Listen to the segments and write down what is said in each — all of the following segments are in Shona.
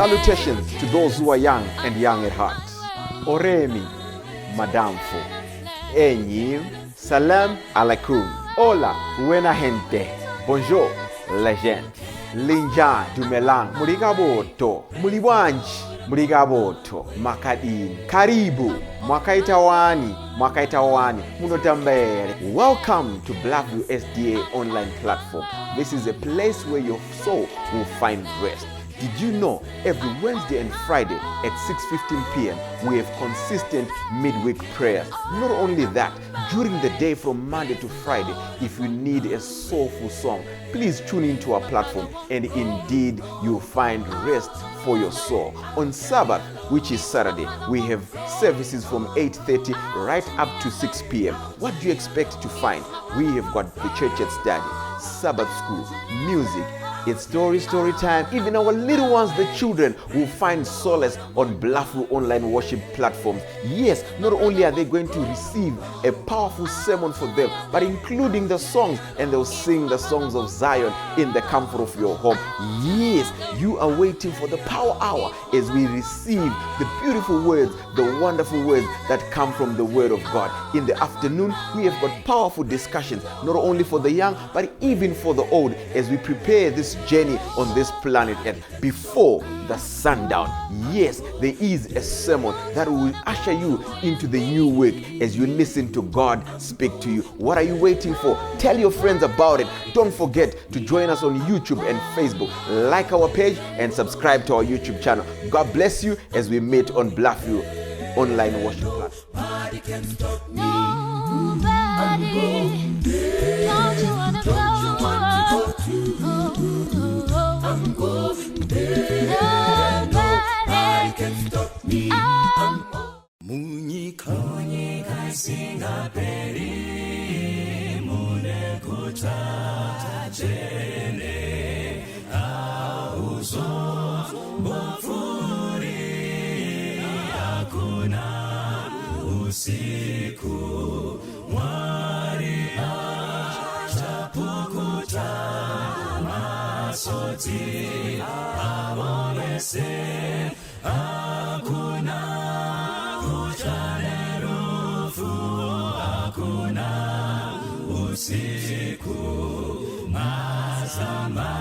Salutations to those who are young and young at heart. Oremi, Madamfo, Enyi, Salam alaikum, Hola, buena gente, Bonjour, legend, Linja, Dumelang, Murigaboto, Muliwanji, Murigaboto, Makadini, Karibu, Mwakaitawani, Munotambere. Welcome to Blackview SDA online platform. This is a place where your soul will find rest. Did you know every Wednesday and Friday at 6:15 p.m. we have consistent midweek prayers? Not only that, during the day from Monday to Friday, if you need a soulful song, please tune into our platform and indeed you'll find rest for your soul. On Sabbath, which is Saturday, we have services from 8:30 right up to 6 p.m. What do you expect to find? We have got the church at study, Sabbath school, music, it's story time. Even our little ones, the children, will find solace on Blackview online worship platforms. Yes, not only are they going to receive a powerful sermon for them, but including the songs, and they'll sing the songs of Zion in the comfort of your home. Yes, you are waiting for the power hour as we receive the beautiful words, the wonderful words that come from the Word of God. In the afternoon, we have got powerful discussions, not only for the young, but even for the old, as we prepare this journey on this planet Earth before the sundown. Yes, there is a sermon that will usher you into the new week as you listen to God speak to you. What are you waiting for? Tell your friends about it. Don't forget to join us on YouTube and Facebook. Like our page and subscribe to our YouTube channel. God bless you as we meet on Blackview online worship platform. Nobody can stop me. Nobody. Don't you wanna go? I'm going there. Nobody can stop me. Munyika singaperi munekuta jene auzo bofuri hakuna usiku mwari achapukuta masoti awonese hakuna kuchanerufu hakuna usiku mazamba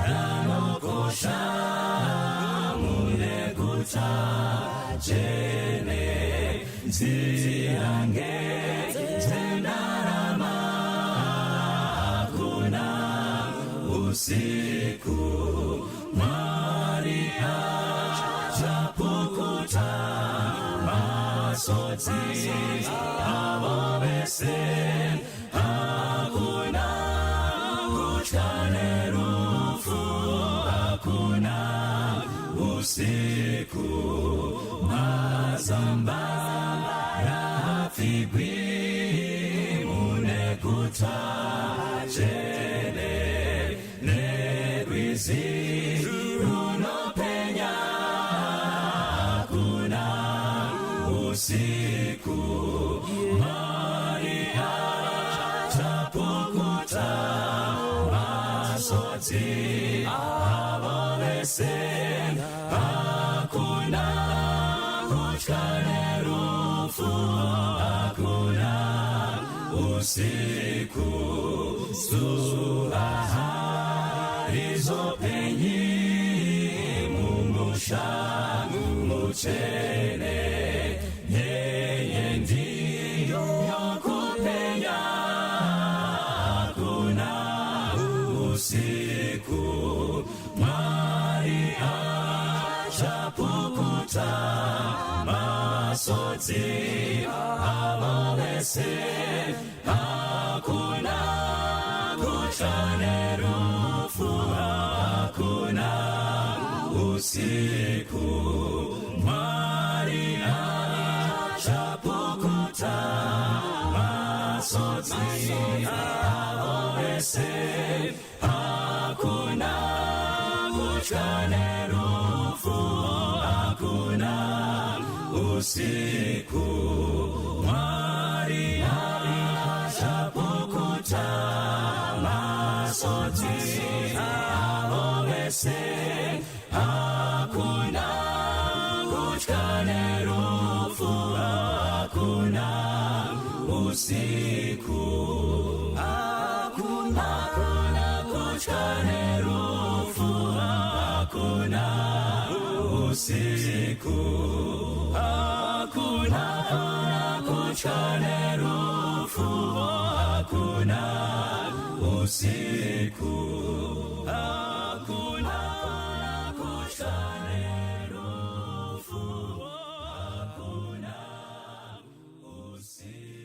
yanokosha munekuta jene ziyange zendarama hakuna usiku Maria chapukuta masoti awabese hakuna kuchanerufu hakuna usiku mazamba rafigwi munekuta jene unopenya hakuna usiku Maria chapukuta masoti awabese hakuna kuchanerufu hakuna usiku subaha izopenyi mumusha muchene yeye ndiyo kupenya hakuna usiku Maria chapukuta masoti awabese hakuna kuchanerufu hakuna usiku Maria chapukuta masoti awabese hakuna kuchanerufu hakuna usiku Maria chapukuta masoti awabese hakuna usiku. Hakuna kutwa nerufu, hakuna usiku. Hakuna kutwa nerufu, hakuna usiku. Hakuna kutwa nerufu, hakuna usiku.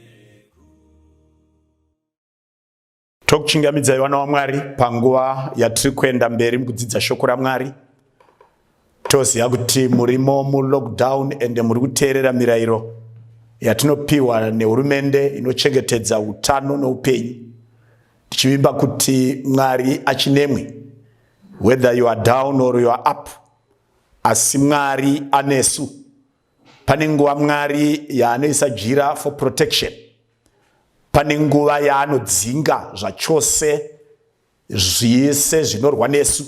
Tokuchingamidzai vana vaMwari panguva yatiri kuenda mberi mukudzidza shoko raMwari. Toziva kuti murimo mulockdown ende muri kuteerera mirayiro yatinopiwa nehurumende inochengetedza utano noupenyu. Tichivimba kuti Mwari achinemwe, whether you are down or you are up, asi Mwari anesu. Pane nguva Mwari yaanoisa jira for protection. Pane nguva yaanodzinga zvachose zvise zvinorwa nesu.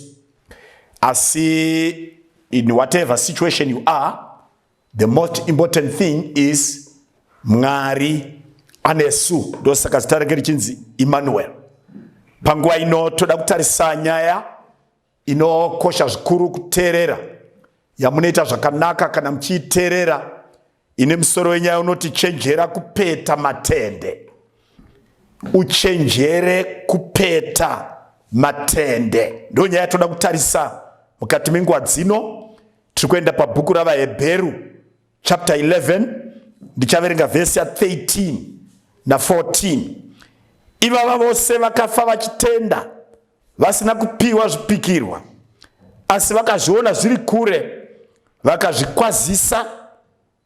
Asi in whatever situation you are, the most important thing is Mwari anesu. Ndosaka zita rake richinzi Emmanuel. Panguva ino toda kutarisa nyaya inokosha zvikuru kuteerera, yamunoita zvakanaka kana muchiiteerera, ine musoro wenyaya unoti chenjera kupeta matende. Uchenjere kupeta matende. Ndo nyaya toda kutarisa mukati menguva dzino. Tiri kuenda pabhuku ravaHebheru chapter 11, ndichaverenga vhesi ya 13 na 14. Ivava vose vakafa vachitenda, vasina kupiwa zvipikirwa, asi vakazviona zviri kure, vakazvikwazisa,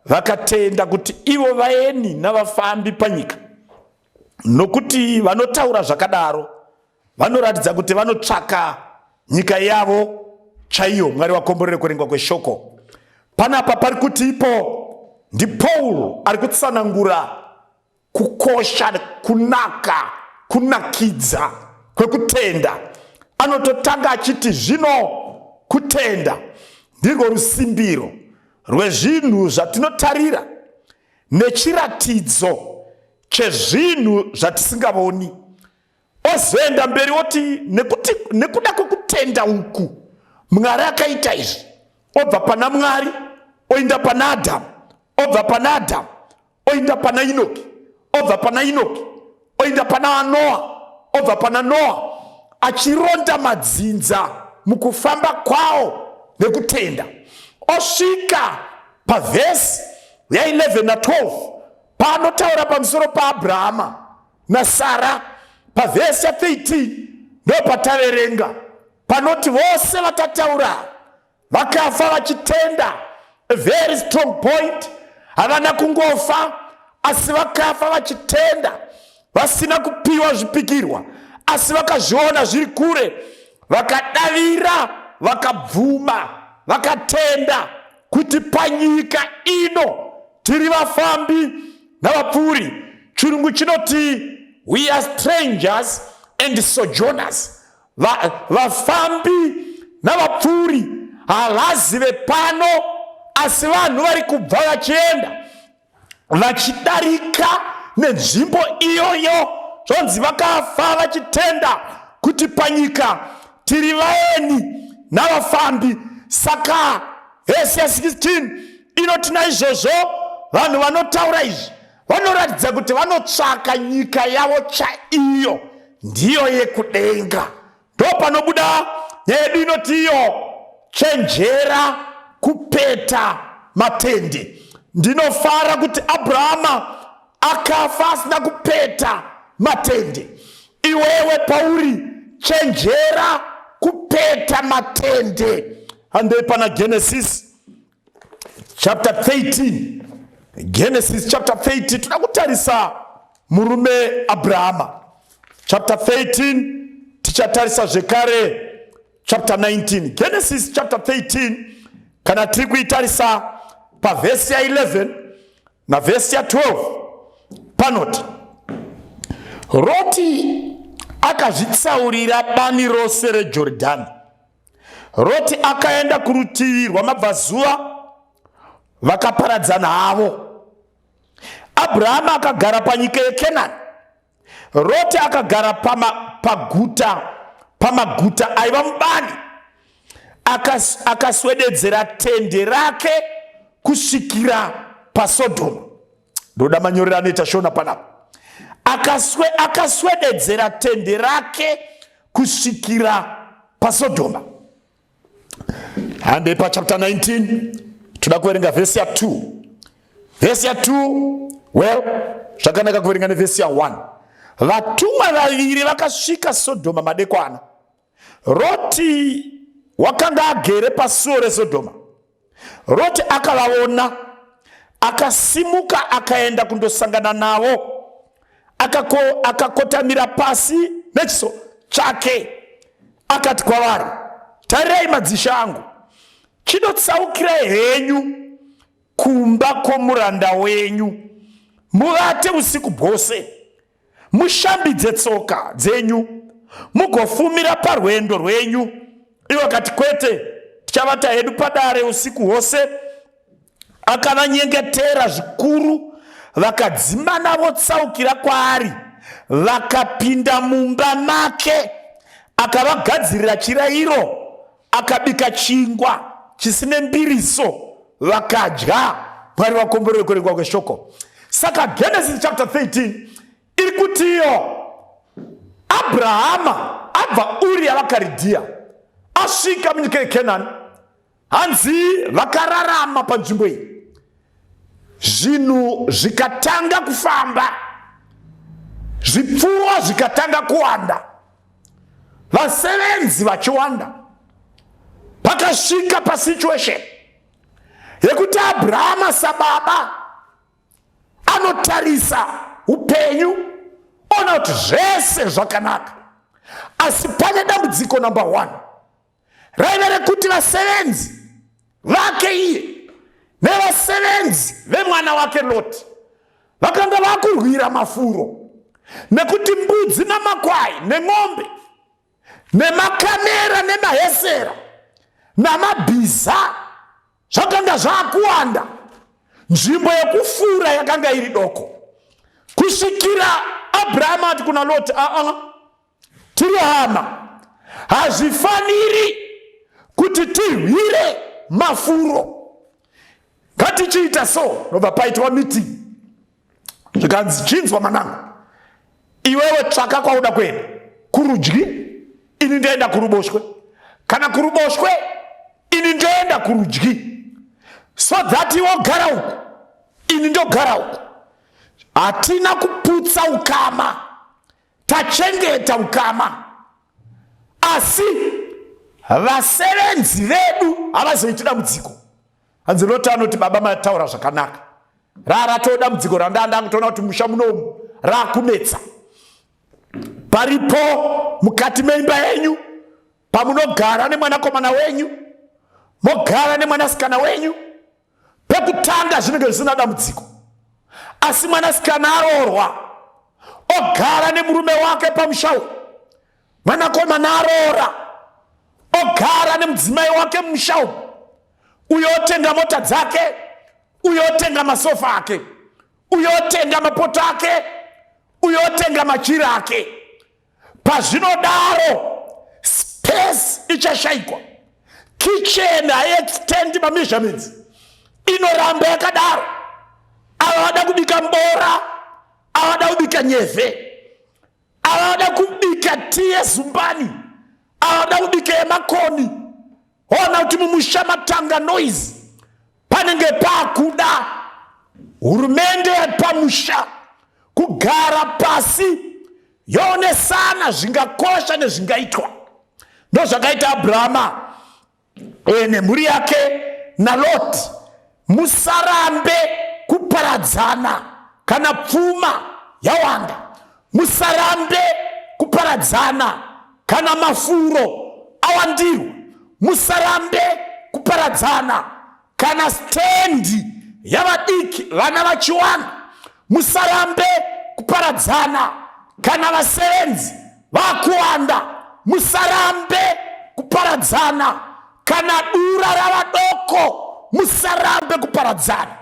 vakatenda kuti ivo vaeni navafambi panyika. Nokuti vanotaura zvakadaro vanoratidza kuti vanotsvaka nyika yavo chaiyo. Mwari wakomborere kurengwa kweshoko. Panapa pari kuti ipo ndi Paul ari kutsanangura kukosha, kunaka, kunakidza kwekutenda. Anototanga achiti zvino kutenda ndirwo rusimbiro rwezvinhu zvatinotarira nechiratidzo chezvinhu zvatisingavoni. Ozoenda mberi oti nekuda kwekutenda uku Mwari akaita izvi. Obva pana Mwari oenda pana Adhamu, obva pana Adhamu oenda pana Enoki, obva pana Enoki oenda pana Noa, obva pana Noa, achironda madzinza mukufamba kwawo nekutenda. Osvika pavhesi ya11 na 12 paanotaura pamusoro paAbhurahama naSara. Pavhesi ya 13 ndopataverenga panoti vose vatataura vakafa vachitenda. A very strong point. Havana kungofa, asi vakafa vachitenda, vasina kupiwa zvipikirwa, asi vakazviona zviri kure, vakadavira, vakabvuma, vakatenda kuti panyika ino tiri vafambi navapfuri. Chirungu chinoti we are strangers and sojourners. Vafambi navapfuri, havazive pano, asi vanhu vari kubva vachienda vachidarika nenzvimbo iyoyo. Zvonzi vakafa vachitenda kuti panyika tiri vaeni navafambi. Saka vhesi ya 16 inoti naizvozvo vanhu vanotaura izvi vanoratidza kuti vanotsvaka nyika yavo chaiyo, ndiyo yekudenga. Ndo panobuda nyaya yedu inoti iyo chenjera kupeta matende. Ndinofara kuti Abrahama akafa asina kupeta matende. Iwewe pauri chenjera kupeta matende. Ande pana Genesis chapter 13. Genesis chapter 13 tunakutarisa murume Abrahama. Chapter 13 tichatarisa zvekare chapter 19. Genesis chapter 13 kana tiri kuitarisa pavhesi ya 11 na vhesi ya 12 panoti Roti akazvitsaurira bani rose reJorodhani. Roti akaenda kurutivi rwamabvazuva, vakaparadzana havo. Abrahama akagara panyika yeKenani. Roti akagara pamaguta aiva mubani. Akaswededzera tende rake kusvikira paSodhoma. Ndoda manyorero anoita shona panapa. Akaswededzera tende rake kusvikira paSodhoma. Hande pachapter 19 toda kuverenga vhesi ya2. Vhesi ya2, well, zvakanaka kuverenga nevhesi ya1. Vatumwa vaviri vakasvika Sodhoma madekwana. Roti wakanga agere pasuo reSodhoma. Roti akavaona, akasimuka akaenda kundosangana navo. Akakotamira pasi nechiso chake. Akati kwavari, tarirai madzisha angu, chinotsaukira henyu kumba kwomuranda wenyu. Muvate usiku bwose, mushambidze tsoka dzenyu, mugofumira parwendo rwenyu. Ivo akati kwete, tichavata hedu padare usiku hwose. Akavanyengetera zvikuru, vakadzimana votsaukira kwaari, vakapinda mumba make. Akavagadzirira chirayiro, akabika chingwa chisine mbiriso, vakadya. Mwari vakomborere kuverengwa kweshoko. Saka Genesis chapter 13 iri kuti iyo Abrahama abva Uri yavaKaridhea asvika munyika yeKenani, hanzi vakararama panzvimbo iyi. Zvinhu zvikatanga kufamba, zvipfuwo zvikatanga kuwanda, vasevenzi vachiwanda. Pakasvika pasituation yekuti Abrahama sababa anotarisa upenyu, ona kuti zvese zvakanaka, asi pane dambudziko number 1 raiva rekuti vasevenzi vake iye nevasevenzi vemwana wake Loti vakanga vakurwira mafuro, nekuti mbudzi namakwai nemombe nemakamera nemahesera namabhiza zvakanga zvakuwanda. Nzvimbo yekufura yakanga iri doko. Kusvikira Abrahama ati kuna Loti, tiri hama, hazvifaniri kuti tirwire mafuro. Ngatichiita so. Nobva paitwa meeting. Zvikanzi, chinzwa manangu, iwewe tsvaka kwauda kuenda, kurudyi, ini ndoenda kuruboshwe, kana kuruboshwe, ini ndoenda kurudyi. So that iwo gara uku, ini ndogara uku. Hatina kuputsa ukama, tachengeta ukama. Asi vasevenzi vedu havazoiti dambudziko. Hanzi Loti anoti, baba mataura zvakanaka, ratoda dambudziko randanda kutoona kuti musha munomu rakunetsa. Paripo mukati meimba yenyu, pamunogara nemwanakomana wenyu, mogara nemwanasikana wenyu, pekutanga zvinenge zvisina dambudziko. Asi mwanasikana aroorwa, ogara nemurume wake pamushauri, mwanakomana aroora, ogara nemudzimai wake mumushauri, uyo otenga mota dzake, uyo otenga masofa ake, uyo otenga mapoto ake, uyo otenga machira ake. Pazvinodaro space ichashayikwa. Kitchen haiextend measurements, inoramba yakadaro. Avada kubika mbora, avada kubika nyefe, avada kubika tea zumbani, avada kubika emakoni. Ona kuti mumusha matanga noise, panenge pakuda hurumende pamusha kugara pasi yonesana zvingakosha nezvingaitwa. Ndo zvakaita Abrahama nemhuri yake naLoti. Musarambe kuparadzana kana pfuma yawanda. Musarambe kuparadzana kana mafuro awandirwa. Musarambe kuparadzana kana stendi yavadiki vana vachiwana. Musarambe kuparadzana kana vasevenzi vakuwanda. Musarambe kuparadzana kana dura ravadoko. Musarambe kuparadzana.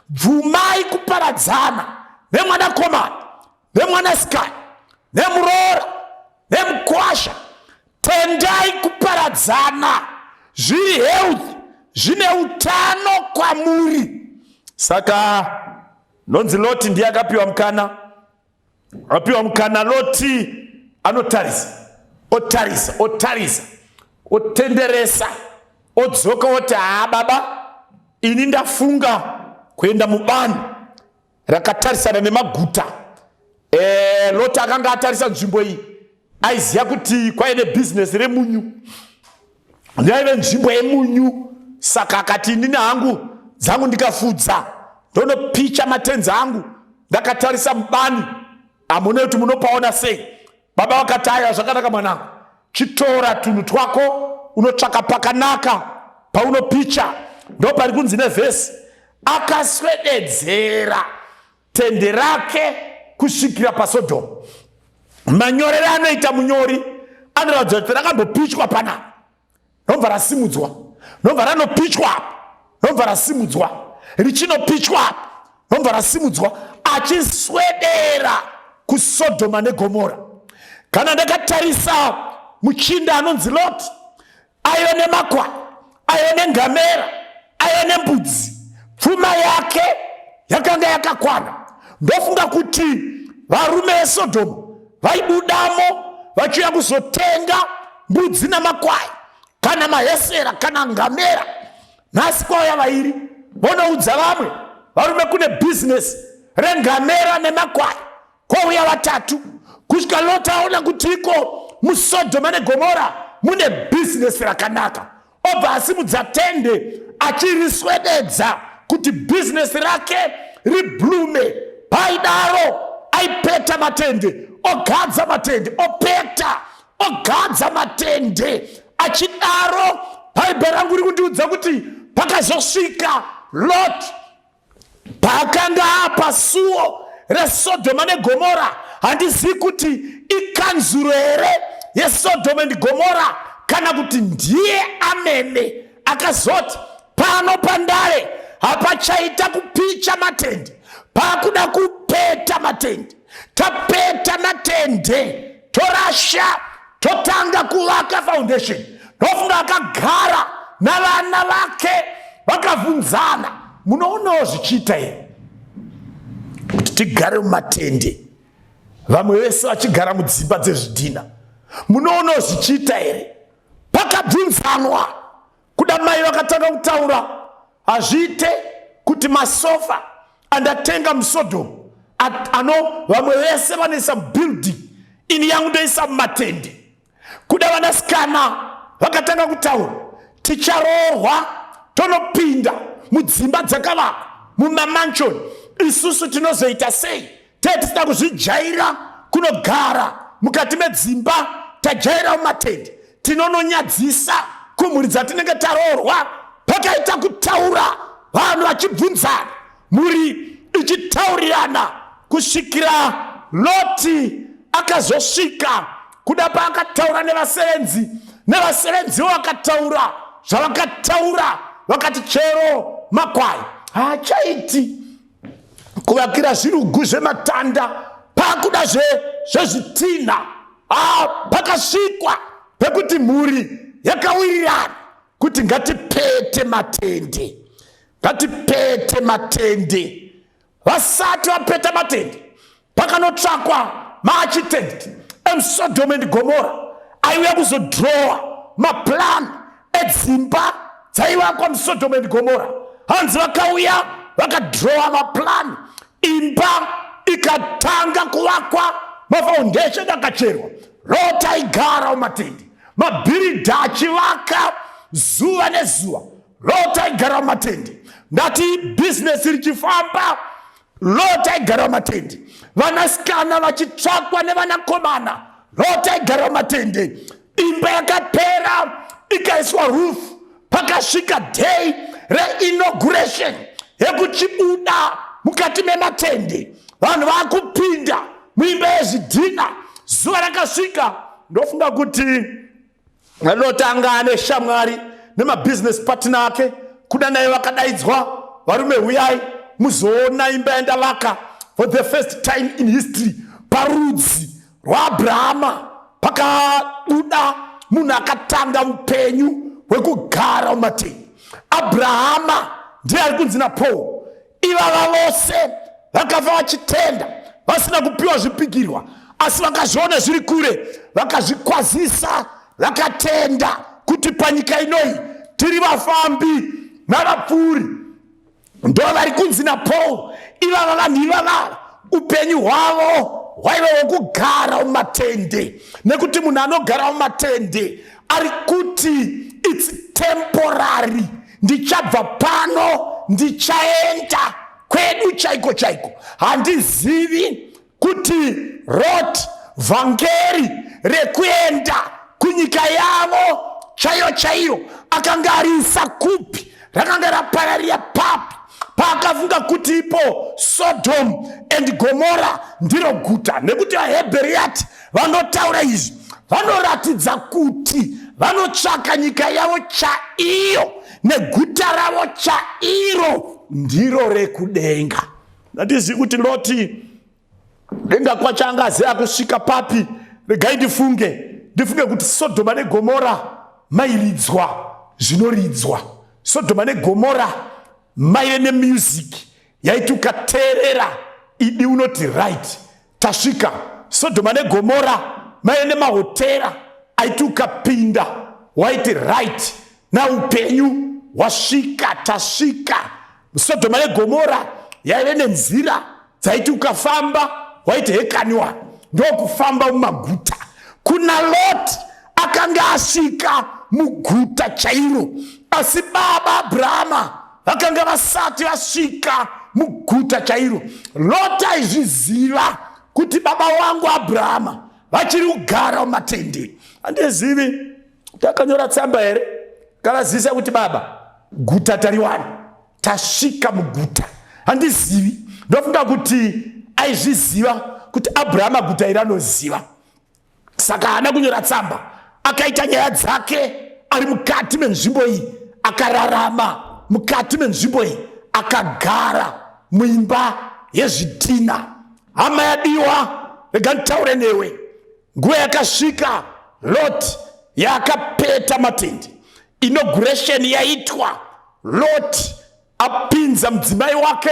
Bvumai kuparadzana nemwanakomana nemwanasikana nemuroora nemukwasha. Tendai kuparadzana, zviri health, zvine utano kwamuri. Saka nonzi Loti ndiye akapiwa mukana. Loti anotarisa, otarisa, otenderesa, odzoka oti baba, ini ndafunga kuenda mubani rakatarisana nemaguta. Loti akanga atarisa nzvimbo iyi, aiziva kuti kwaine bhizinesi remunyu, ndaive nzvimbo yemunyu. Saka akati inini hangu dzangu ndikafudza ndonopicha matenzi angu ndakatarisa mubani, hamune kuti munopaona sei. Baba vakati aya zvakanaka mwanangu, chitora tunhu twako unotsvaka pakanaka paunopicha. Ndo pari kunzi nevhesi, akaswededzera tende rake kusvikira paSodhomu. Manyorere anoita munyori anoratidza kuti rakambopichwa panapa, nobva rasimudzwa, nobva ranopichwa apa, nobva rasimudzwa, richinopichwa apa, nobva rasimudzwa, achiswedera kuSodhoma neGomora. Kana ndakatarisa muchinda anonzi Loti, aiva nemakwai, aiva nengamera, aiva nembudzi, pfuma yake yakanga yakakwana. Ndofunga kuti varume veSodhoma vaibudamo vachiuya kuzotenga mbudzi namakwai, kana mahesera kana ngamera. Nhasi kwauya vairi vonoudza vamwe varume kune bhizinesi rengamera nemakwai, kwauya vatatu. Kusvika Loti aona kuti iko muSodhoma neGomora mune bhizinesi rakanaka, obva asimudza tende achiriswededza kuti bhizinesi rake riblume. Paidaro aipeta matende, ogadza matende, opeta ogadza matende. Achidaro Bhaibheri rangu riri kundiudza kuti pakazosvika Loti paakanga pasuo reSodhoma neGomora. Handizivi kuti ikanzuro here yeSodhoma neGomora kana kuti ndiye amene akazoti pano pandare hapachaita kupicha matende, pakuda kupeta matende. Tapeta matende, torasha, totanga kuvaka foundation. Ndofunga akagara navana vake vakabvunzana, munoonawo zvichiita here kuti tigare mumatende, vamwe vese vachigara mudzimba dzezvidhina? Munoonawo zvichiita here? Pakabvunzanwa, kuda mai vakatanga kutaura, hazviite kuti masofa andatenga muSodhoma ano vamwe vese vanoisa building, ini yangu ndoisa mumatende. Kuda vanasikana vakatanga kutaura, ticharoorwa tonopinda mudzimba dzakavakwa mumamanshoni, isusu tinozoita sei? Tisina kuzvijaira kunogara mukati medzimba, tajaira mumatende, tinononyadzisa kumhuri dzatinenge taroorwa. Pakaita kutaura, vanhu vachibvunzana, muri ichitaurirana, kusvikira Loti akazosvika. Kuda paakataura nevasevenziwo vakataura zvavakataura, vakati chero makwai haachaiti kuvakira zvirugu zvematanda, pakuda zvezvitinha. Pakasvikwa pekuti mhuri yakawirirana kuti ngatipete matende, ngatipete matende. Vasati vapeta matende, pakanotsvakwa maarchitect emuSodhoma neGomora aiuya kuzodhirowa maplan edzimba dzaivakwa muSodhoma neGomora. Hanzi vakauya vakadhirowa maplan, imba ikatanga kuvakwa, mafoundation akacherwa. Loti aigara mumatende, mabhiridha achivaka zuva nezuva. Loti aigara mumatende. Ndati bhizinesi richifamba, Loti aigara mumatende. Vanasikana vachitsvakwa nevanakomana, Loti aigara mumatende. Imba yakapera ikaiswa roof, pakasvika day reinauguration yekuchibuda mukati mematende. Vanhu vakupinda muimba yezvidhina. Zuva rakasvika, ndofunga kuti Loti anga ane shamwari nemabhizinesi patina ake. Kuda naye vakadaidzwa, varume huyai muzoona imba yandavaka, for the first time in history parudzi rwaAbrahama pakabuda munhu akatanga upenyu hwekugara mumatende. Abrahama ndiye ari kunzi naPaul, ivava vose vakafa vachitenda vasina kupiwa zvipikirwa, asi vakazviona zviri kure vakazvikwazisa vakatenda kuti panyika inoi tiri vafambi navapfuri. Ndo vari kunzi naPaul, ivava vanhu ivava upenyu hwavo hwaiva hwekugara mumatende, nekuti munhu anogara mumatende ari kuti it's temporary, ndichabva pano ndichaenda kwedu chaiko chaiko. Handizivi kuti Lot vhangeri rekuenda kunyika yavo chaiyo chaiyo akanga ariisa kupi, rakanga rapararira papi, paakafunga kuti ipo Sodom and Gomora ndiro guta. Nekuti vaHebheriyati vanotaura izvi vanoratidza kuti vanotsvaka nyika yavo chaiyo neguta ravo chairo ndiro rekudenga. Ndatizivi kuti Loti denga kwacho angaziva kusvika papi. Regai ndifunge kuti Sodoma neGomora mairidzwa zvinoridzwa. Sodoma neGomora maive nemusic yaiti ukateerera idi unoti right tasvika. Sodoma neGomora maive nemahotera aiti ukapinda waiti right naupenyu wasvika tasvika. Sodoma neGomora yaive nenzira dzaiti ukafamba waiti hekaniwa ndokufamba mumaguta. Kuna Lot akanga asvika muguta chairo, asi baba Abrahama vakanga vasati vasvika muguta chairo. Lot aizviziva kuti baba wangu Abrahama vachiri kugara mumatende. Handizivi takanyora tsamba here kavazivisa kuti baba guta tariwana tasvika muguta. Handizivi, ndofunga kuti aizviziva kuti Abrahama guta iri anoziva, saka haana kunyora tsamba. Akaita nyaya dzake ari mukati menzvimbo iyi, akararama mukati menzvimbo iyi, akagara muimba yezvidhina. Hama yadiwa, rega nditaure newe, nguva yakasvika Lot yakapeta matende. Inauguration yaitwa, Lot apinza mudzimai wake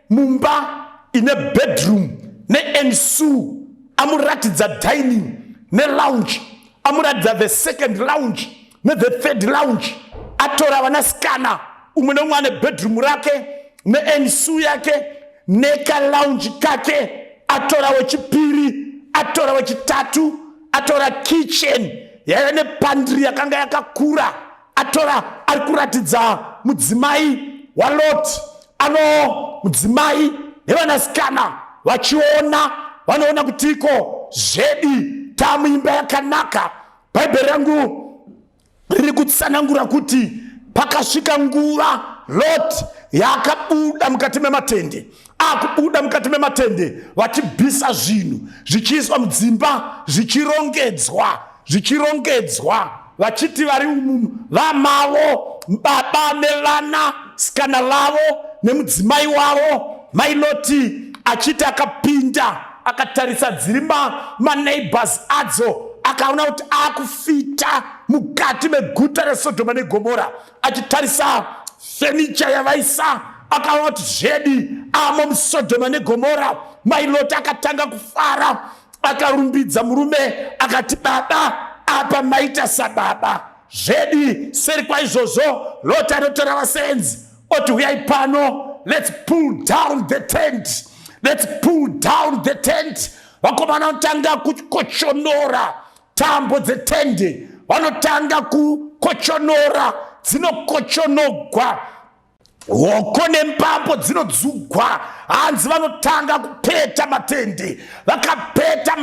mumba ine bedroom neensu, amuratidza dining nelounge, amuratidza the second lounge nethe third lounge. Atora vanasikana umwe neumwe ane bedroom rake neensu yake nekalounge kake. Atora wechipiri, atora wechitatu, atora kitchen yaive nepandri yakanga yakakura. Atora ari kuratidza mudzimai waLot, mudzimai nevanasikana vachiona, vanoona kuti iko zvedi tamuimba yakanaka. Bhaibheri rangu riri kutsanangura kuti pakasvika nguva Lot yakabuda mukati mematende. Akubuda mukati mematende vachibvisa zvinhu zvichiiswa mudzimba, zvichirongedzwa vachiti vari umu vamavo, baba nevana sikana lavo nemudzimai wavo. Mai Loti achiti akapinda akatarisa dziri maneighbors adzo, akaona kuti akufita mukati meguta reSodoma neGomora. Achitarisa furniture yavaisa akaona kuti zvedi amo muSodoma neGomora. Mai Loti akatanga kufara, akarumbidza murume akati, baba apa maita sababa zvedi. Seri kwaizvozvo Lot anotora vasenzi oti uyai pano, let's pull down the tent, let's pull down the tent. Vakomana vanotanga kukochonora tambo dzetende, vanotanga kukochonora, dzinokochonogwa hoko nembambo dzinodzugwa. Hanzi vanotanga kupeta matende. Vakapeta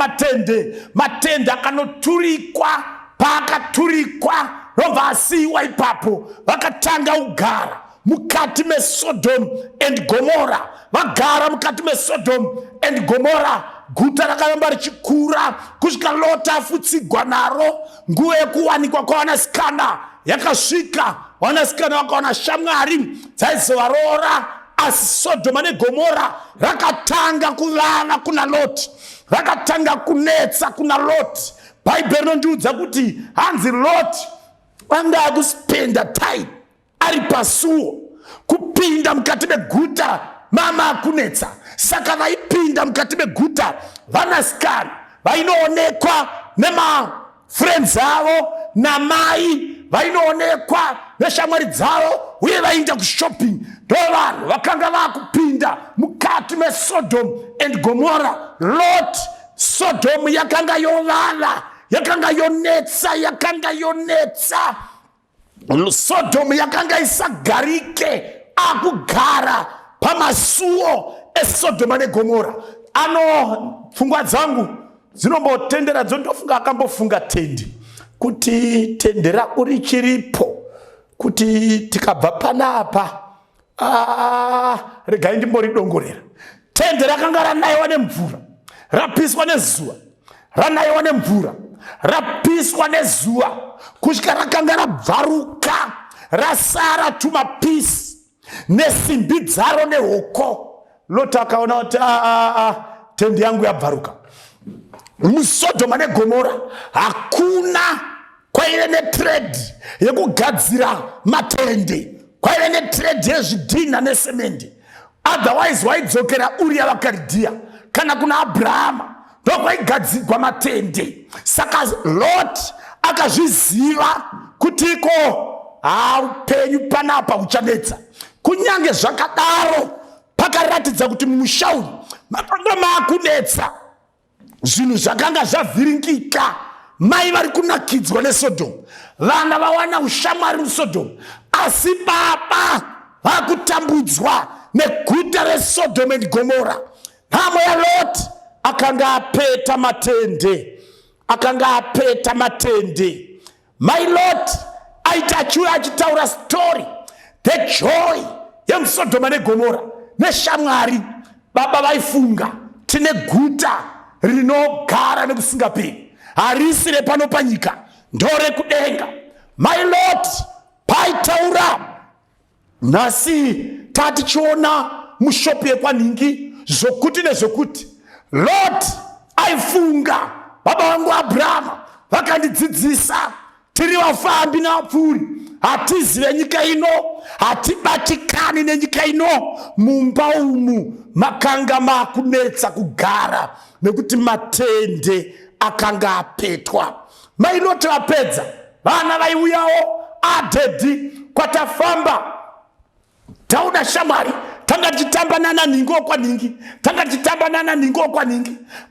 matende akanoturikwa. Paakaturikwa robva asiyiwa ipapo, vakatanga kugara mukati meSodom and Gomora. Vagara mukati meSodom and Gomora. Guta rakaramba richikura kusvika Lot afutsigwa naro. Nguva yekuwanikwa kwavanasikana yakasvika. Vanasikana vakaona shamwari dzaizovaroora asi Sodoma neGomora rakatanga kuvava kuna Loti, rakatanga kunetsa kuna Loti. Bhaibheri rinondiudza kuti hanzi Loti anga akuspenda time ari pasuo kupinda mukati meguta mama akunetsa. Saka vaipinda mukati meguta, vanasikana vainoonekwa nemafriends avo namai, vainoonekwa neshamwari dzavo, uye vainda kushopping. Ndo vanhu vakanga vakupinda mukati meSodom and Gomora. Lot, Sodom yakanga yovava, yakanga yonetsa. Sodom yakanga isagarike, akugara pamasuo eSodoma neGomora. Pfungwa dzangu dzinombotendera dzondofunga akambofunga tende, kuti tende rako richiripo, kuti tikabva panapa regai ndimboridongorera. Tende rakanga ranayiwa nemvura, rapiswa nezuva, ranayiwa nemvura, rapiswa nezuva, kusvika rakanga rabvaruka, rasara tumapisi nesimbi dzaro nehoko. Loti akaona kuti tende yangu yabvaruka. MuSodoma neGomora hakuna kwaive netrade yekugadzira matende, kwaive netrade yezvidhina nesemende. Otherwise waidzokera Uria vaKaridhea kana kuna Abrahama, ndokwaigadzirwa matende. Saka Lot akazviziva kuti iko upenyu panapa huchanetsa. Kunyange zvakadaro, pakaratidza kuti mumusha umu makanga maakunetsa, zvinhu zvakanga zvavhiringika. Mai vari kunakidzwa neSodom, vana vawana ushamwari muSodom, asi baba vakutambudzwa neguta reSodom and Gomora. Nhamo yaLot akanga apeta matende, Mai Lot aita achiuya achitaura story, the joy yemuSodoma neGomora neshamwari. Baba vaifunga, tine guta rinogara nekusingaperi, harisi repano panyika, ndore kudenga. Mai Lot paitaura, nhasi tatichiona mushopi yekwanhingi zvokuti nezvokuti. Lot aifunga, baba vangu Abrahama vakandidzidzisa, tiri vafambi navapfuri, hatizive nyika ino, hatibatikani nenyika ino. Mumba umu makanga makunetsa kugara nekuti matende akanga apetwa. Mai Loti vapedza, vana vaiuyawo adhedhi, kwatafamba tauna shamwari, tanga tichitamba nana ningi okwanhingi,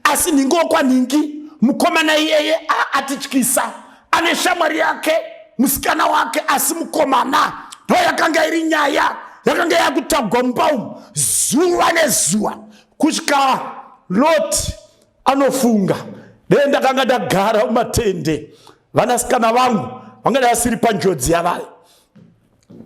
asi ningi okwanhingi mukomana iyeye atityisa, ane shamwari yake musikana wake, asi mukomana. Ndo yakanga iri nyaya yakanga yakutagwa mumba umu zuva nezuva, kusvika Loti anofunga, ndakanga ndagara mumatende, vanasikana vangu vanga vasiri panjodzi yavayo.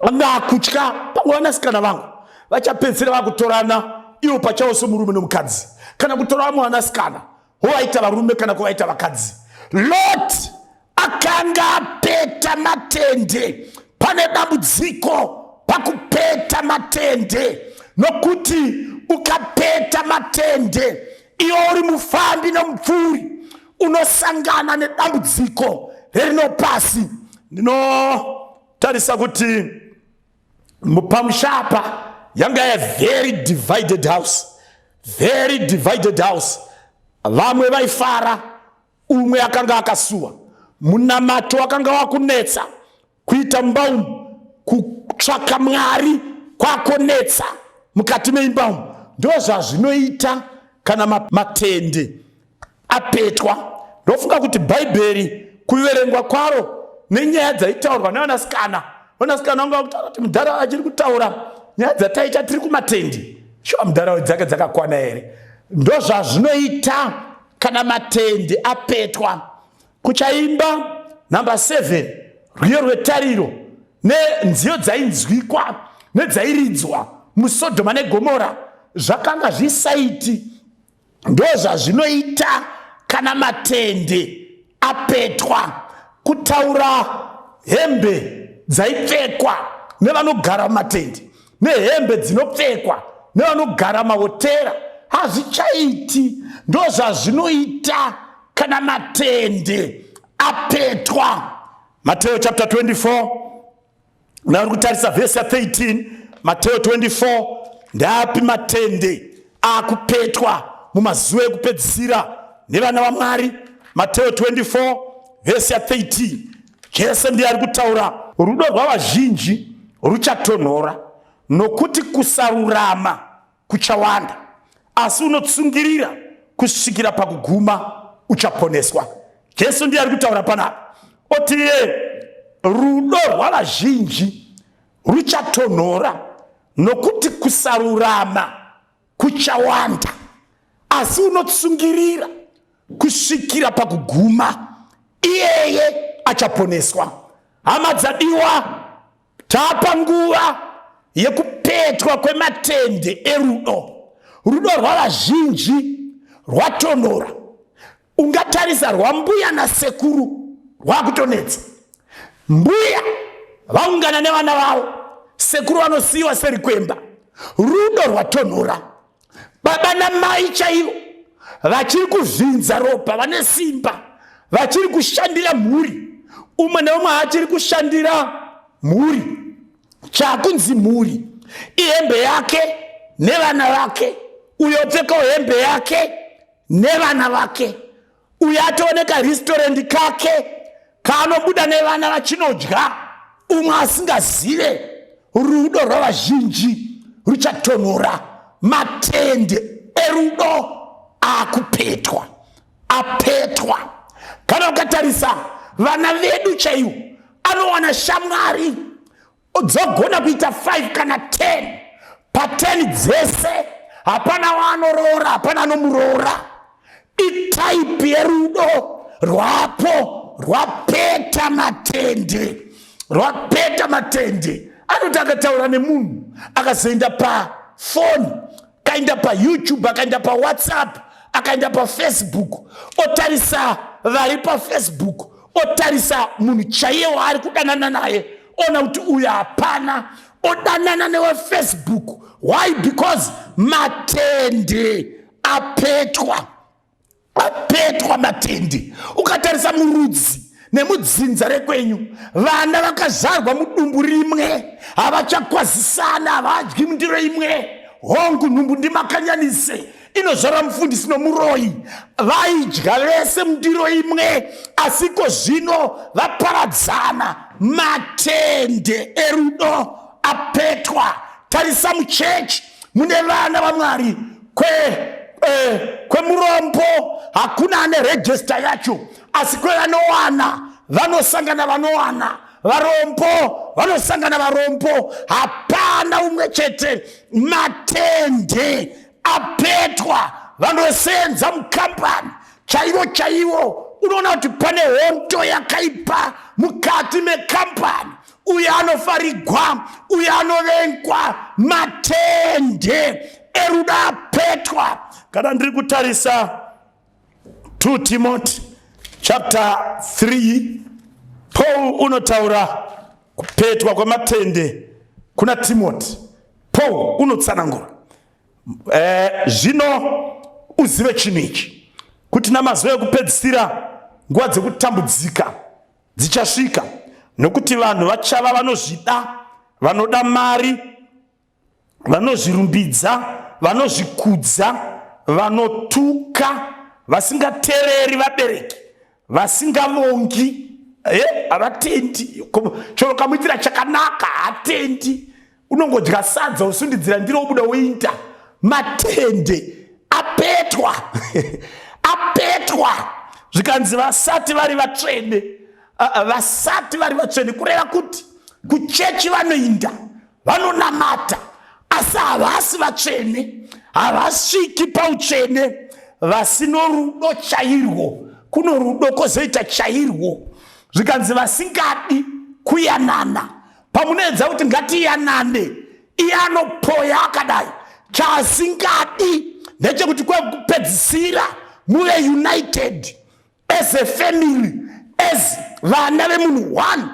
Vanga kutya, pamwe vanasikana vangu vachapedzera vakutorana ivo pachavo somurume nomukadzi, kana kutora vamwe vanasikana vovaita varume kana kuvaita vakadzi. Lot akanga apeta matende. Pane dambudziko pakupeta matende, nokuti ukapeta matende iwo uri mufambi nomupfuri unosangana nedambudziko rerinopasi. Ndinotarisa kuti pamushapa yanga a very divided house. Vamwe vaifara, umwe akanga akasuwa. Munamato wakanga wakunetsa, kuita mumba umu, kutsvaka Mwari kwakonetsa mukati meimba umu. Ndo zvazvinoita kana matende apetwa. Ndofunga kuti Bhaibheri kuverengwa kwaro nenyaya dzaitaurwa nevanasikana, vanasikana vanga kutaura kuti mudhara achiri kutaura nyaya dzataita tiri kumatende, shuwa mudhara dzake dzakakwana here. Ndo zvazvinoita kana matende apetwa. Kuchaimba namba 7, rwiyo rwetariro, nenzio dzainzwikwa nedzairidzwa muSodoma neGomora, zvakanga zvisaiti. Ndo zvazvinoita kana matende apetwa. Kutaura hembe dzaipfekwa nevanogara mumatende, nehembe dzinopfekwa nevanogara mahotera hazvichaiti. Ndozvazvinoita kana matende apetwa. Mateo chapter 24 nauri kutarisa vhesi 13. Mateo 24 ndapi matende akupetwa mumazuva ekupedzisira nevana vaMwari? Mateo 24 vhesi 13. Jesu ndiye ari kutaura, rudo rwavazhinji ruchatonhora nokuti kusarurama kuchawanda, asi unotsungirira kusvikira pakuguma uchaponeswa. Jesu ndiye ari kutaura panapa, oti rudo rwavazhinji ruchatonhora nokuti kusarurama kuchawanda, asi unotsungirira kusvikira pakuguma iyeye achaponeswa. Hama dzadiwa, tapa nguva yekupetwa kwematende erudo. Rudo rwavazhinji rwatonhora. Ungatarisa rwambuya nasekuru rwakutonetsa. Mbuya vaungana nevana vavo, sekuru vanosiyiwa seri kwemba. Rudo rwatonhora. Baba namai chaivo vachiri kuvhinza ropa, vane simba, vachiri kushandira mhuri. Umwe neumwe achiri kushandira mhuri, chakunzi mhuri, ihembe yake nevana vake, uyo opfekawo hembe yake nevana vake, uyo atooneka restaurant kake kaanobuda nevana vachinodya, umwe asingazive. Rudo rwavazhinji ruchatonhora. Matende erudo akupetwa, apetwa. Kana ukatarisa vana vedu chaivo anowana shamwari dzogona kuita 5 kana 10. Pa10 dzese hapana waanoroora, hapana anomuroora. Itaipi yerudo rwapo rwapeta matende, rwapeta matende. Anoti akataura nemunhu akazoenda pafoni, akaenda paYouTube, akaenda paWhatsApp, akaenda paFacebook, otarisa vari paFacebook, otarisa munhu chaiye waari kudanana naye, ona kuti uyu hapana, odanana neweFacebook. Why? Because matende apetwa, apetwa matende. Ukatarisa murudzi nemudzinza rekwenyu, vana vakazvarwa mudumbu rimwe, havachakwazisana, havadyi mundiro imwe. Hongu nhumbu ndimakanyanise inozvara mufundisi nomuroyi, vaidya vese mundiro imwe, asiko zvino vaparadzana. Matende erudo apetwa. Tarisa muchechi mune vana vaMwari kwemurombo hakuna ane register yacho, asi kwevanowana vanosangana, vanowana varombo vanosangana varombo, hapana umwe chete. Matende apetwa. Vanosenza mukambani chaivo chaivo, unoona kuti pane hondo yakaipa mukati mekambani. Uyo anofarigwa, uyo anovengwa. Matende erudo apetwa. Kana ndiri kutarisa 2 Timothy chapter 3, Paul unotaura kupetwa kwematende kuna Timothy. Paul unotsanangura, zvino uzive chinhu ichi, kuti namazuva ekupedzisira nguva dzekutambudzika dzichasvika, nokuti vanhu vachava vanozvida, vanoda mari, vanozvirumbidza, vanozvikudza, vanotuka, vasingateereri vabereki, vasingavongi, havatendi. Chero kamuitira chakanaka hatendi, unongodya sadza usundidzira ndiro ubuda uinda. Matende apetwa apetwa. Zvikanzi vasati vari vatsvene, vasati vari vatsvene, kureva kuti kuchechi vanoinda, vanonamata, asi havasi vatsvene, havasviki pautsvene. Vasino rudo chairwo, kuno rudo kwozoita chairwo. Zvikanzi vasingadi kuyanana, pamunoedza kuti ngatiyanane, iye anopoya akadai. Chaasingadi ndechekuti kwekupedzisira muve united as a family, as vana vemunhu one.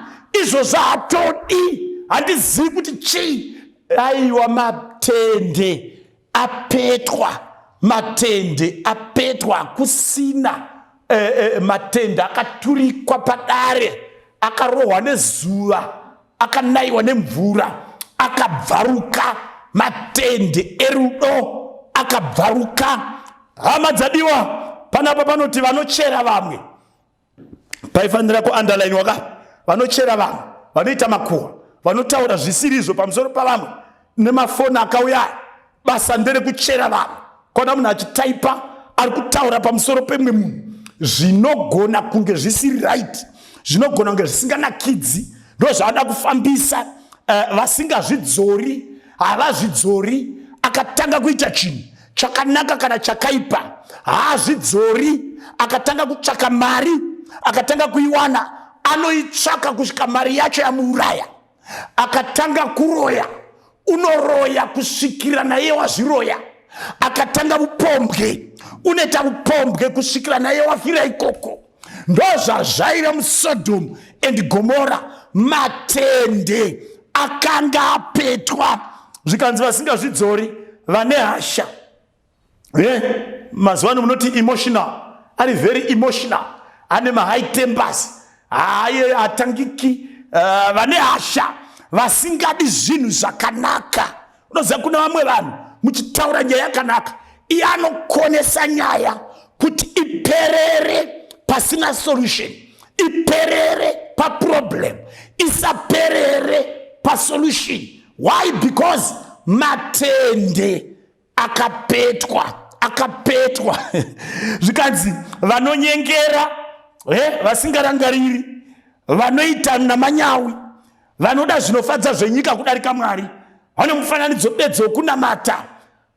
Izvo zvaatodi, handizivi kuti chii. aiwa matende apetwa, matende apetwa, kusina matende akaturikwa padare, akarohwa nezuva, akanaiwa nemvura, akabvaruka, matende erudo akabvaruka. Hama dzadiwa, panapa panoti vanochera vamwe, paifanira kuunderline waka, vanochera vamwe, vanoita makuhwa, vanotaura zvisirizo pamusoro pavamwe nemafoni akauya, basa ndere kuchera vamwe. Kona munhu achitaipa ari kutaura pamusoro pemwe munhu zvinogona kunge zvisiri right, zvinogona kunge zvisinganakidzi, ndo zvaada kufambisa vasingazvidzori, havazvidzori, akatanga kuita chinhu chakanaka kana chakaipa, haazvidzori, akatanga kutsvaka mari, akatanga kuiwana, anoitsvaka kusvika mari yacho yamuuraya. Akatanga kuroya, unoroya kusvikira naye wazviroya. Akatanga upombwe, unoita upombwe kusvikira naye wafira ikoko. Ndozvazvaire muSodhomu and Gomora, matende akanga apetwa. Zvikanzi vasingazvidzori vane hasha. Mazwano munoti emotional, ari very emotional, ane high tempers, aye atangiki, vane hasha, vasingadi zvinhu zvakanaka. Unoziva kuna vamwe vanhu muchitaura nyaya yakanaka, iye anokonesa nyaya kuti iperere pasina solution, iperere pa problem, isaperere pa solution. Why? Because matende akapetwa. Zvikanzi vanonyengera, vasingarangariri, vanoita namanyawi, vanoda zvinofadza zvenyika kudarika Mwari, vane mufananidzo bedzi wokunamata,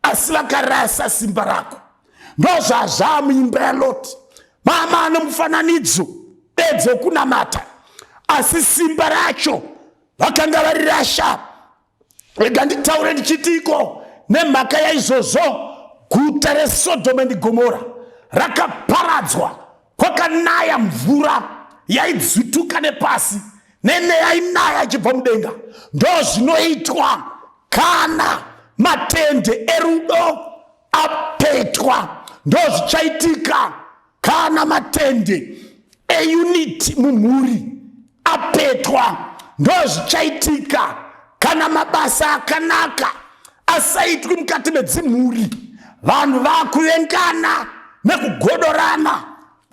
asi vakarasa simba rako. Ndozvazva muimba yaLoti. Mama ane mufananidzo bedzi wokunamata, asi simba racho vakanga varirasha. Rega nditaure ndichitiko nemhaka yaizvozvo, guta reSodhomu and Gomora rakaparadzwa, kwakanaya mvura yaidzituka nepasi neneya inaya ichibva mudenga. Ndozvinoitwa kana matende erudo apetwa, ndozvichaitika kana matende eunity mumhuri apetwa, ndozvichaitika kana mabasa akanaka asaitwi mukati medzimhuri, vanhu vakuvengana nekugodorana.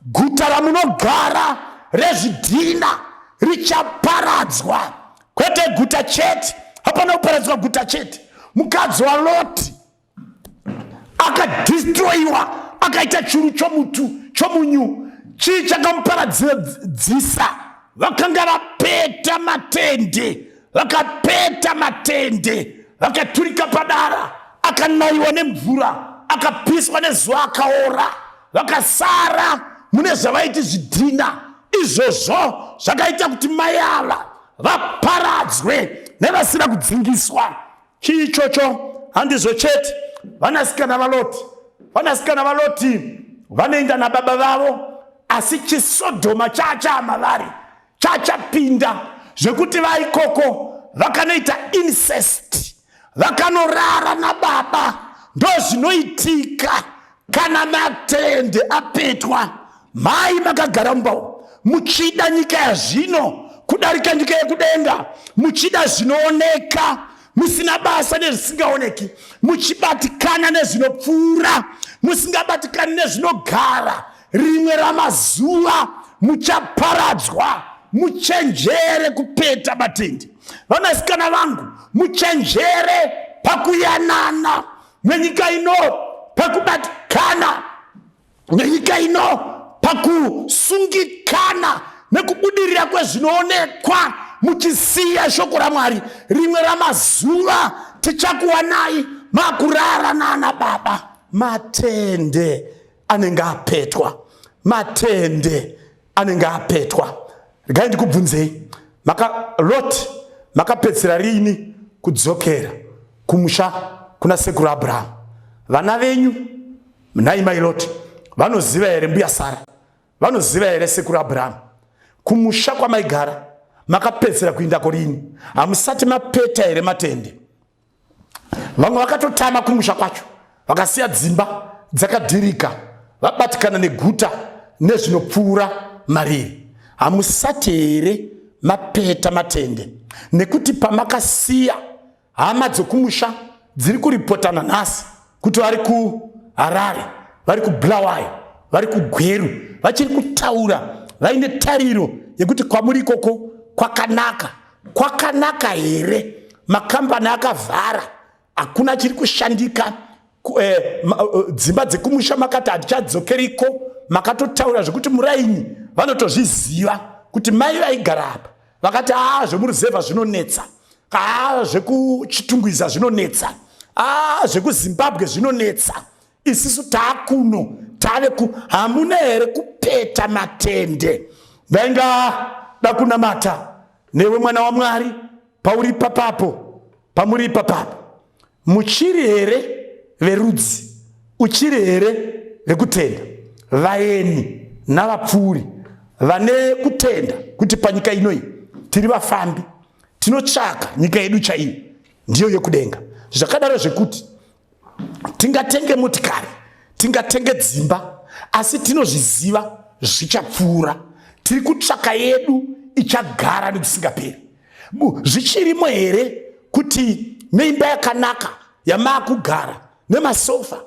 Guta ramunogara rezvidhina richaparadzwa, kwete guta chete. Hapana kuparadzwa guta chete. Mukadzi waLoti akadestroyiwa, akaita churu chomutu chomunyu. Chii chakamuparadzisa? Vakanga vapeta matende, vakapeta matende, vakaturika padara, akanaiwa nemvura, akapiswa nezuva akaora, vakasara mune zvavaiti zvidhina. Izvozvo zvakaita kuti mai ava vaparadzwe nevasina kudzingiswa. Chii ichocho? Handizvo chete, vanasikana vaLoti vanoenda nababa vavo, asi chiSodhoma chaamavari chachapinda zvekuti vaikoko vakanoita incest, vakanorara nababa. Ndozvinoitika kana matende apetwa. Mai makagara mumbao, muchida nyika yazvino kudarika nyika yekudenga, muchida zvinooneka, musina basa nezvisingaoneki, muchibatikana nezvinopfuura, musingabatikani nezvinogara. Rimwe ramazuva muchaparadzwa. Muchenjere kupeta matende. Vanasikana vangu, muchenjere pakuyanana nenyika ino, pakubatikana nenyika ino, pakusungikana nekubudirira kwezvinoonekwa, muchisiya shoko raMwari. Rimwe ramazuva tichakuwanai makurara nana baba. Matende anenge apetwa, matende anenge apetwa. Regai ndikubvunzei, Loti makapedzera rini kudzokera kumusha kuna sekuru Abraham? Vana venyu nai mai Loti vanoziva here mbuya Sara? Vanoziva here sekuru Abraham? Kumusha kwamaigara makapedzera kuenda kurini? Hamusati mapeta here matende? Vamwe vakatotama kumusha kwacho, vakasiya dzimba dzakadhirika, vabatikana neguta nezvinopfuura mariri. Hamusati here mapeta matende, nekuti pamakasiya hama dzokumusha dziri kuripotana nhasi kuti vari kuHarare, vari kuBulawayo, vari kuGweru, vachiri kutaura vaine tariro yekuti kwamuri ikoko kwakanaka. Kwakanaka here? Makambani akavhara, hakuna chiri kushandika. Dzimba dzekumusha makati hatichadzokeriko. Makatotaura zvekuti muraini vanotozviziva kuti mai vaigara apa vakati zvemuruzevha zvinonetsa, zvekuchitungwiza zvinonetsa, zvekuZimbabwe zvinonetsa. Isusu taakuno tave hamuna here kupeta matende. Ndaingada kunamata newe mwana waMwari pauri papapo, pamuri papapo. Muchiri here verudzi, uchiri here vekutenda, vaeni navapfuuri vane kutenda kuti panyika inoi tiri vafambi, tinotsvaka nyika yedu chaiyo ndiyo yekudenga. Zvakadaro zvekuti tingatenge motikari, tingatenge dzimba, asi tinozviziva zvichapfuura. Tiri kutsvaka yedu ichagara nekusingaperi. Zvichirimo here kuti neimba yakanaka yamakugara nemasofa,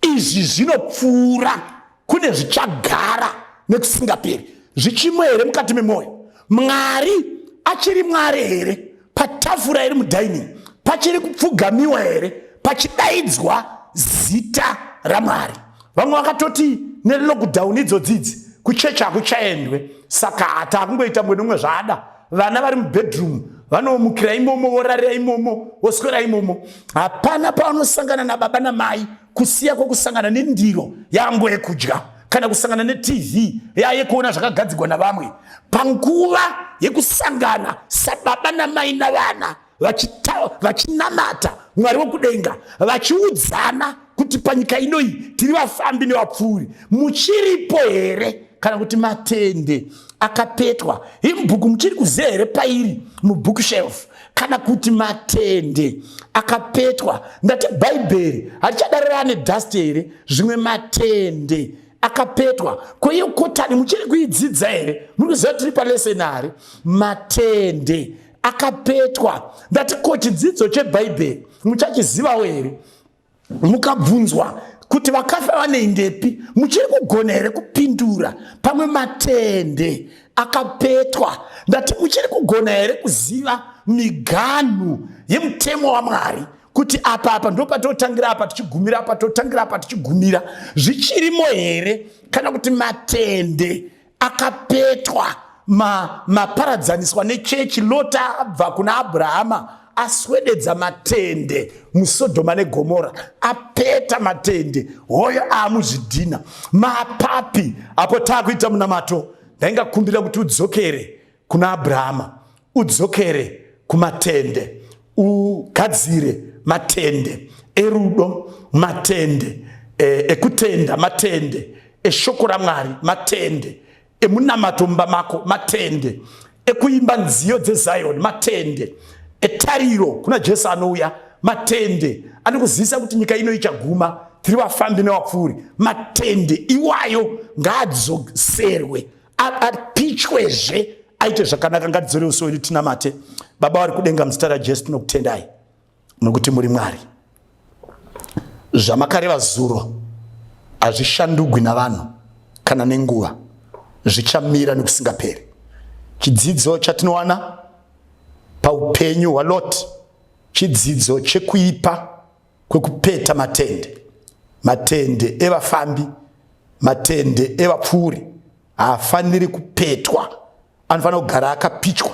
izvi zvinopfuura kune zvichagara nekusingaperi? Zvichimo here mukati memwoyo? Mwari achiri Mwari here? Patafura iri mudhainingi pachiri kupfugamiwa here? Pachidaidzwa zita raMwari? Vamwe vakatoti nelockdown idzodzidzi kuchechi hakuchaendwe, saka hata akungoita mwe nomwe zvaada. Vana vari mubedroom vanomukira imomo, vorarira imomo, voswera imomo. Hapana pavanosangana nababa namai kusiya kwokusangana nendiro yangu yekudya kana kusangana neTV yekuona zvakagadzirwa navamwe. Panguva yekusangana sababa namai navana vachinamata Mwari wokudenga, vachiudzana kuti panyika inoi tiri vafambi nevapfuuri, muchiripo here kana kuti matende akapetwa? Imubhuku muchiri kuziva here pairi mubookshelf kana kuti matende akapetwa? Ndati Bhaibheri hatichadarira nedhasti here? Zvimwe matende akapetwa. Kweiyo kotani muchiri kuidzidza here? Muri kuziva tiri paleseni hari? Matende akapetwa. Ndati ko chidzidzo cheBhaibheri muchachizivawo here? Mukabvunzwa kuti vakafa vaneindepi, muchiri kugona here kupindura? Pamwe matende akapetwa. Ndati muchiri kugona here kuziva miganhu yemutemo waMwari kuti apa ndo patotangira, apa tichigumira, apa totangira, apa tichigumira? Zvichirimo here kana kuti matende akapetwa? Maparadzaniswa nechechi. Lota abva kuna Abhurahama aswededza matende muSodhoma neGomora, apeta matende. Hoyo amuzvidhina mapapi. Apo taakuita munamato, ndaingakumbira kuti udzokere kuna Abhurahama, udzokere kumatende, ugadzire matende erudo, matende ekutenda, matende eshoko raMwari, matende emunamato mumba mako, matende ekuimba nziyo dzeZion, matende etariro kuna Jesu anouya, matende anokuzivisa kuti nyika ino ichaguma, tiri vafambi nevapfuuri. Matende iwayo ngaadzoserwe, apichwezve, aite zvakanaka. Ngatidzorewo sori tinamate. Baba vari kudenga, muzita raJesu tinokutendai nokuti muri Mwari. Zvamakareva zuro hazvishandugwi navanhu kana nenguva, zvichamira nekusingaperi. Chidzidzo chatinowana paupenyu hwaLoti chidzidzo chekuipa kwekupeta matende. Matende evafambi, matende evapfuuri haafaniri kupetwa, anofanira kugara akapichwa.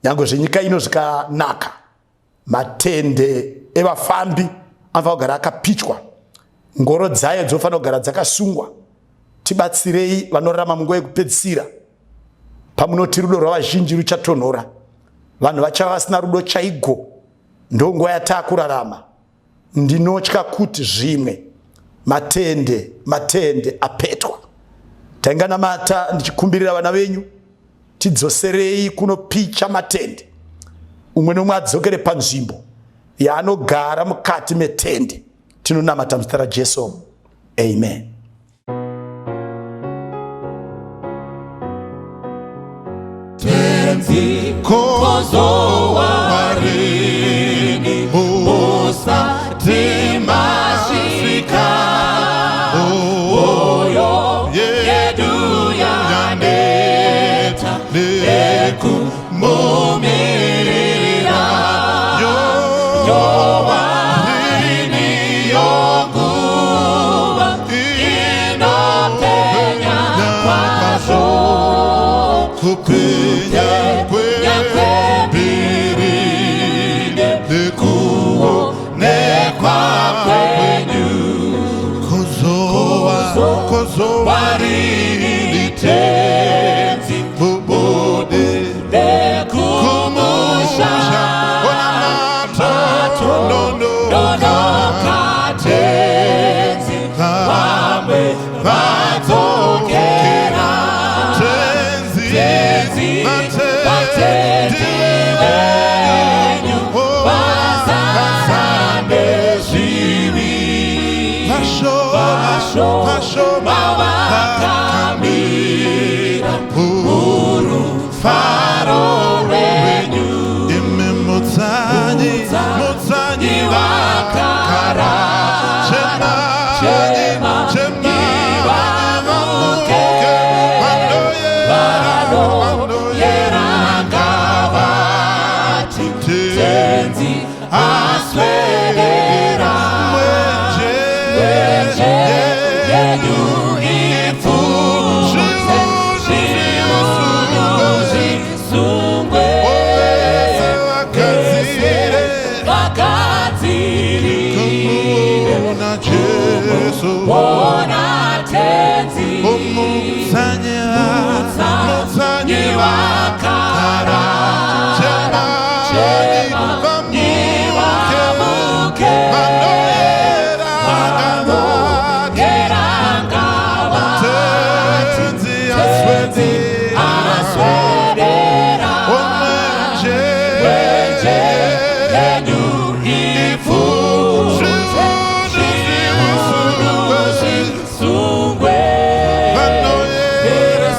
Nyange zvenyika ino zvikanaka, matende evafambi anofanira kugara akapichwa. Ngoro dzayo dzofanira kugara dzakasungwa. Tibatsirei vanorarama munguva yekupedzisira, pamunoti rudo rwavazhinji ruchatonhora, vanhu vachava vasina rudo chaigwo. Ndonguva yataakurarama. Ndinotya kuti zvimwe matende apetwa. Tainganamata ndichikumbirira vana venyu, tidzoserei kunopicha matende. Umwe nomwe adzokere panzvimbo yaanogara mukati metende. Tinonamata muzita raJesu. Amen. Tenzi kozo warini Musa timashika Oyo yedu yaneta Neku mumirira Yo warini yonguwa Inotenya kwasho Kukunya birine Nekuo nekwa kwenyu Kozo warini tenzi Bubode nekumusha Nono katenzi Wame vatokera Tenzi Matenti wenyu Wasasande shivi Pasho mawakamira Uru faro wenyu Ime mutsanyi wakara Chema wamuke Wano yerangavati Tenzi aswedera Mwenje yenyu ifute Shiusunuzi sungwe Wakazire Wona tenzi Mutsanyi wakara Chema niwamuke Yerangavati Tenzi aswedera Mwenje yenyu ifute Shiusunuzi sungwe Wakazire